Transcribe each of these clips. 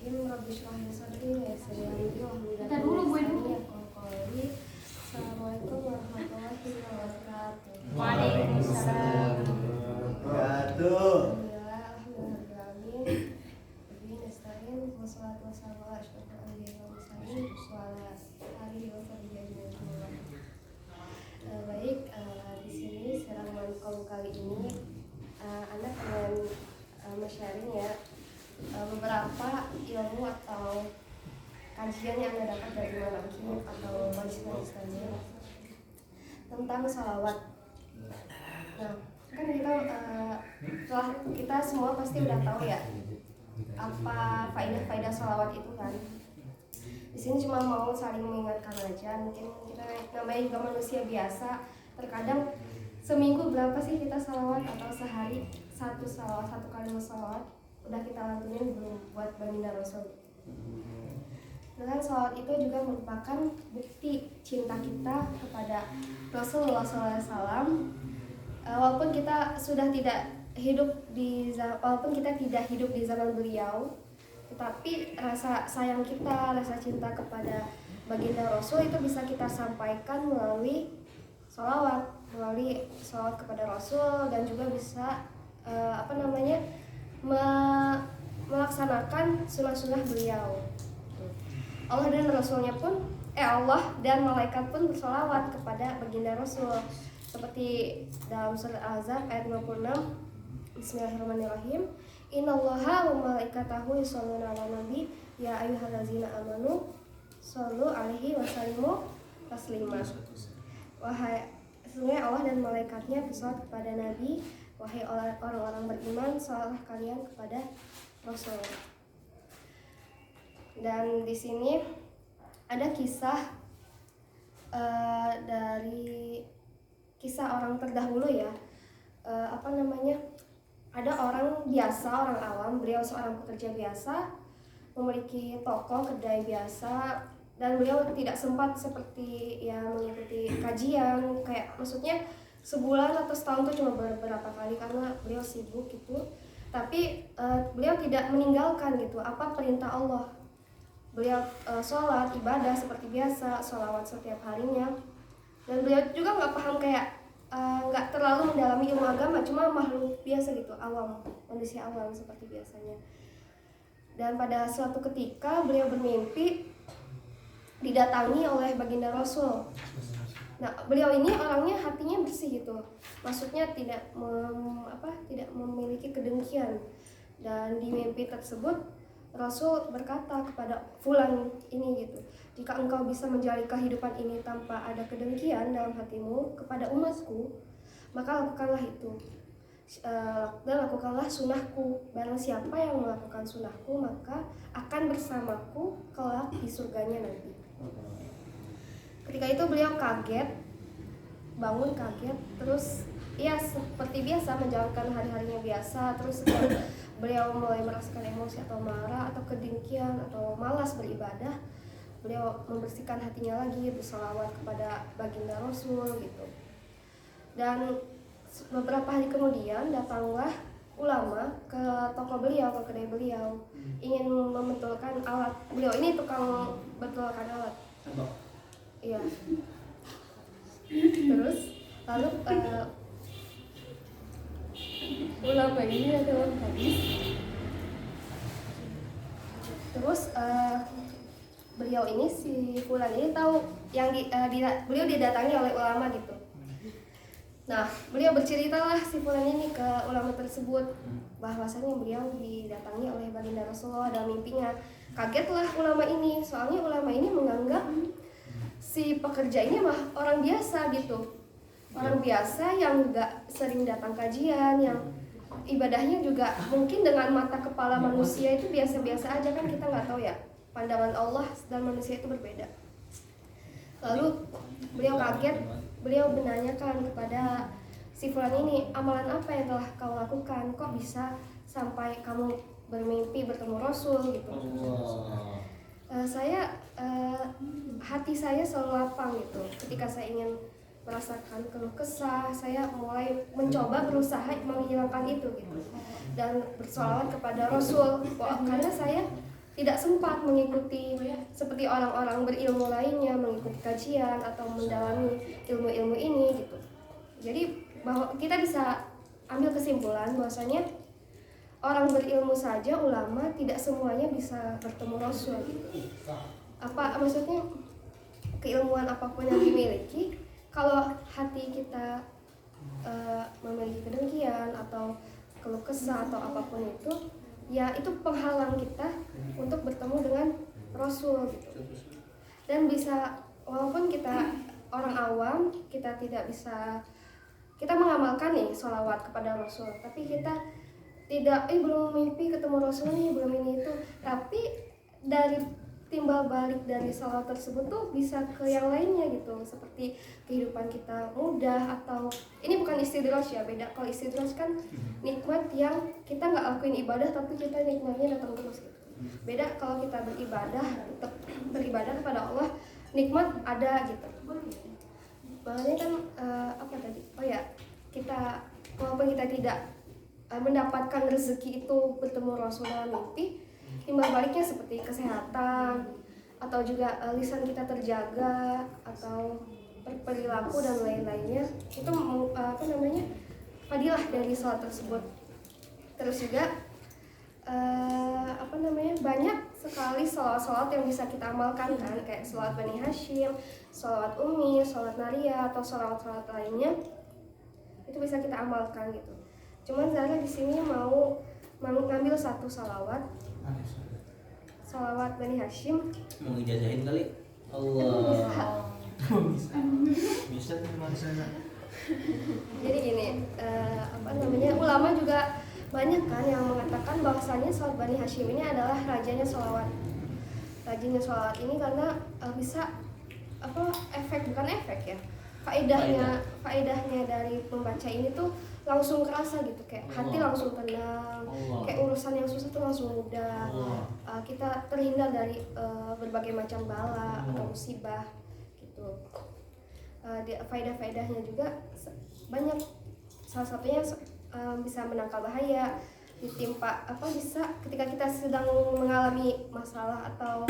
Bismillahirrahmanirrahim. Rabbi shrah li sadri wa yassir li amri wahlul 'uqdatam Dulu, min Bu. lisani yafqahu qawli. Assalamualaikum warahmatullahi wabarakatuh. Waalaikumsalam. Alhamdulillahirrahmanirrahim. Bihi nasta'in wassalatu wassalamu ala asyrofil anbiya'i wal mursalin wa ala alihi wa sahbihi ajma'in. Baik, di sini siraman kaum kali ini Anda akan sharing ya beberapa ilmu atau kajian yang Anda dapat dari Manaqib atau majelis Islamiyah tentang salawat. Nah, kan kita semua pasti udah tahu ya apa faedah-faedah salawat itu kan. Di sini cuma mau saling mengingatkan aja. Mungkin kita namanya juga manusia biasa. Terkadang seminggu berapa sih kita salawat, atau sehari satu kali salawat udah kita lantunin belum buat baginda Rasul. Dengan salawat itu juga merupakan bukti cinta kita kepada Rasulullah SAW. Walaupun kita tidak hidup di zaman beliau, tetapi rasa sayang kita, rasa cinta kepada baginda Rasul itu bisa kita sampaikan melalui salawat kepada Rasul, dan juga bisa melaksanakan sunnah-sunnah beliau. Allah dan malaikat pun bersolawat kepada baginda Rasul, seperti dalam surat Al-Ahzab ayat 56. Bismillahirrahmanirrahim. Innallaha wa malaikatahu yusholluna 'alan nabi ya ayyuhallazina amanu shollu 'alaihi wa sallimu taslima. Wahai sesungguhnya Allah dan malaikatnya bersolawat kepada Nabi, wahai orang-orang beriman, salawatlah kalian kepada Rasul. Dan di sini ada kisah dari kisah orang terdahulu ya. Ada orang biasa, orang awam, beliau seorang pekerja biasa, memiliki toko kedai biasa, dan beliau tidak sempat seperti mengikuti kajian, maksudnya sebulan atau setahun itu cuma beberapa kali karena beliau sibuk gitu. Tapi beliau tidak meninggalkan gitu apa perintah Allah. Beliau sholat, ibadah seperti biasa, sholawat setiap harinya. Dan beliau juga nggak paham nggak terlalu mendalami ilmu agama, cuma makhluk biasa gitu, awam, manusia awam seperti biasanya. Dan pada suatu ketika beliau bermimpi didatangi oleh baginda Rasul. Nah, beliau ini orangnya hatinya bersih gitu, maksudnya tidak memiliki kedengkian. Dan di mimpi tersebut Rasul berkata kepada fulan ini gitu, jika engkau bisa menjalani kehidupan ini tanpa ada kedengkian dalam hatimu kepada umatku, maka lakukanlah itu, dan lakukanlah sunnahku. Barang siapa yang melakukan sunnahku maka akan bersamaku kelak di surganya nanti. Ketika itu beliau bangun kaget, terus ya seperti biasa menjalankan hari-harinya biasa. Terus beliau mulai merasakan emosi atau marah atau kedengkian atau malas beribadah. Beliau membersihkan hatinya lagi, bersalawat kepada baginda Rasul gitu. Dan beberapa hari kemudian datanglah ulama ke toko beliau, ke kedai beliau, ingin membetulkan alat. Beliau ini tukang betulkan alat. Iya. Terus lalu ulama ini adalah hadis. Terus beliau ini, si fulan ini tahu yang beliau didatangi oleh ulama gitu. Nah, beliau berceritalah si fulan ini ke ulama tersebut bahwasanya beliau didatangi oleh baginda Rasulullah dalam mimpinya. Kagetlah ulama ini, soalnya ulama ini menganggap si pekerja ini mah orang biasa gitu, orang biasa yang gak sering datang kajian, yang ibadahnya juga mungkin dengan mata kepala manusia itu biasa-biasa aja, kan kita nggak tahu ya, pandangan Allah dan manusia itu berbeda. Lalu beliau kaget, beliau menanyakan kepada si fulan ini, amalan apa yang telah kau lakukan, kok bisa sampai kamu bermimpi bertemu Rasul gitu. Hati saya selalu lapang gitu. Ketika saya ingin merasakan keluh kesah, saya mulai mencoba berusaha menghilangkan itu gitu, dan bersolawat kepada Rasul. Karena saya tidak sempat mengikuti seperti orang-orang berilmu lainnya, mengikuti kajian atau mendalami ilmu-ilmu ini gitu. Jadi bahwa kita bisa ambil kesimpulan bahwasanya orang berilmu saja, ulama, tidak semuanya bisa bertemu Rasul gitu. Apa maksudnya, keilmuan apapun yang dimiliki, kalau hati kita memiliki kedengkian atau keluh kesah atau apapun itu, ya itu penghalang kita untuk bertemu dengan Rasul gitu. Dan bisa, walaupun kita orang awam, kita tidak bisa, kita mengamalkan nih sholawat kepada Rasul, tapi kita tidak, belum mimpi ketemu Rasul nih, belum ini itu, tapi dari timbal balik dari sholawat tersebut tuh bisa ke yang lainnya gitu, seperti kehidupan kita mudah, atau ini bukan istidraj ya, beda. Kalau istidraj kan nikmat yang kita nggak lakuin ibadah tapi kita nikmatnya datang terus gitu. Beda kalau kita beribadah, tetap beribadah kepada Allah, nikmat ada gitu. Makanya kan apa tadi? Oh ya, kita walaupun kita tidak mendapatkan rezeki itu bertemu Rasul dalam mimpi, timbal baliknya seperti kesehatan, atau juga lisan kita terjaga, atau perilaku dan lain-lainnya, itu fadilah dari sholat tersebut. Terus juga banyak sekali sholat-sholat yang bisa kita amalkan kan, kayak sholat Bani Hashim, sholat Umi, sholat Naria, atau sholat-sholat lainnya, itu bisa kita amalkan gitu. Cuman Zara di sini mau ngambil satu sholawat Bani Hashim. Mau ngejajahin kali? Allah. Bisa tuh maksudnya. Jadi gini, ulama juga banyak kan yang mengatakan bahwasanya sholat Bani Hashim ini adalah rajanya sholawat. Rajanya sholawat ini karena bisa faedahnya dari membaca ini tuh langsung kerasa gitu, kayak hati langsung tenang, kayak urusan yang susah tuh langsung mudah, kita terhindar dari berbagai macam bala atau musibah gitu. Faedah-faedahnya juga banyak, salah satunya bisa menangkal bahaya, bisa ketika kita sedang mengalami masalah atau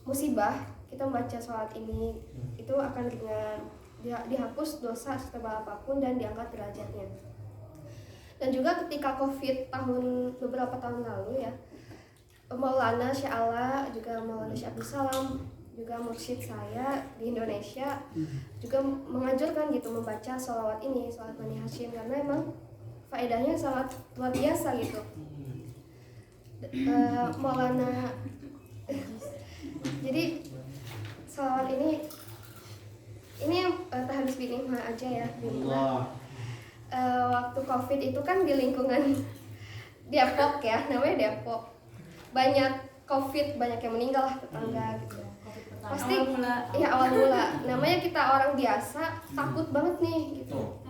musibah, kita membaca sholat ini, itu akan ringan, dihapus dosa setebal apapun dan diangkat derajatnya. Dan juga ketika COVID beberapa tahun lalu ya, Maulana Sya'ala, juga Maulana Syabdi Salam, juga mursyid saya di Indonesia juga menganjurkan gitu membaca sholawat ini, sholawat Bani Hashim, karena emang faedahnya sangat luar biasa gitu. Maulana jadi sholawat ini tahabis binimah aja ya di rumah. Waktu COVID itu kan di lingkungan Depok ya, namanya Depok, banyak COVID, banyak yang meninggal lah, tetangga gitu. Pasti awal mula namanya kita orang biasa takut banget nih gitu,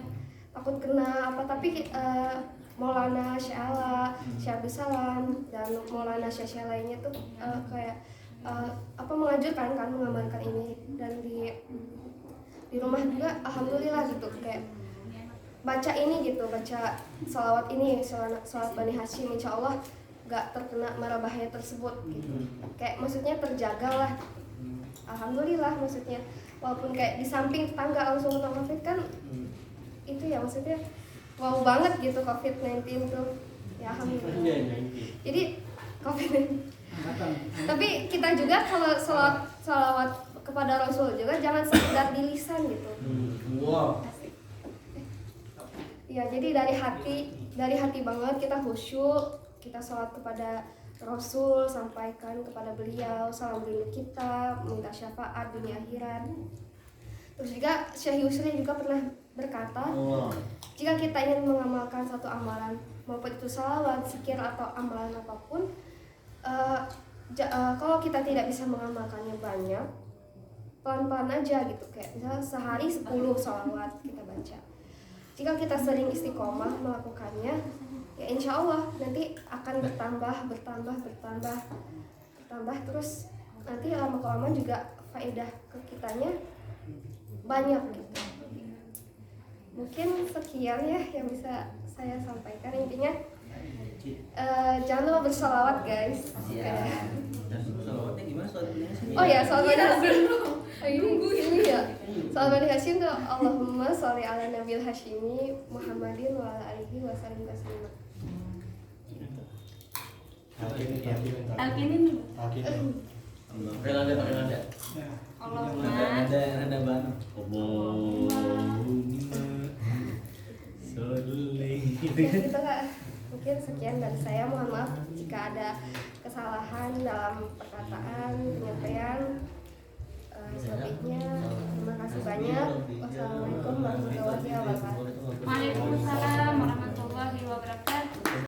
takut kena apa, tapi Maulana Sya'ala, Syabdi Salam, dan Maulana Syekh lainnya tuh menganjurkan kan mengamalkan ini. Dan di rumah juga alhamdulillah gitu, kayak baca ini gitu, baca salawat ini, salawat Bani Hashim, insya Allah gak terkena mara bahaya tersebut gitu. Kayak maksudnya terjaga lah, alhamdulillah. Maksudnya walaupun kayak di samping tetangga langsung kena COVID kan, itu ya maksudnya wow banget gitu COVID-19 tuh ya, alhamdulillah. Jadi COVID-19, tapi kita juga kalau salawat kepada Rasul juga jangan sekedar di lisan gitu. Ya, jadi dari hati banget kita khusyuk, kita sholat kepada Rasul, sampaikan kepada beliau salam rindu kita, minta syafaat dunia akhirat. Terus juga Syekh Yusri juga pernah berkata, jika kita ingin mengamalkan satu amalan, maupun itu salawat, zikir, atau amalan apapun, kalau kita tidak bisa mengamalkannya banyak, pelan-pelan aja gitu, kayak misalnya sehari 10 salawat kita baca. Jika kita sering istiqomah melakukannya, ya insya Allah nanti akan bertambah terus, nanti lama-kelamaan juga faedah ke kitanya banyak gitu. Mungkin sekian ya yang bisa saya sampaikan. Intinya Jangan lupa bersalawat guys. Dan salawatnya gimana salawatnya sih? Oh ya, salat Bani Hasyim. Ini ya. Salat Bani Hasyim tuh Allahumma sholli ala nabil Hasyimi Muhammadin wa ala alihi wa sallim taslima. Alkinin Relanda pakai relanda. Allahumma Ada banget. Ya, gitu Kak. Mungkin sekian dari saya. Mohon maaf jika ada kesalahan dalam perkataan, penyampaian. Selebihnya terima kasih banyak. Wassalamualaikum warahmatullahi wabarakatuh. Waalaikumsalam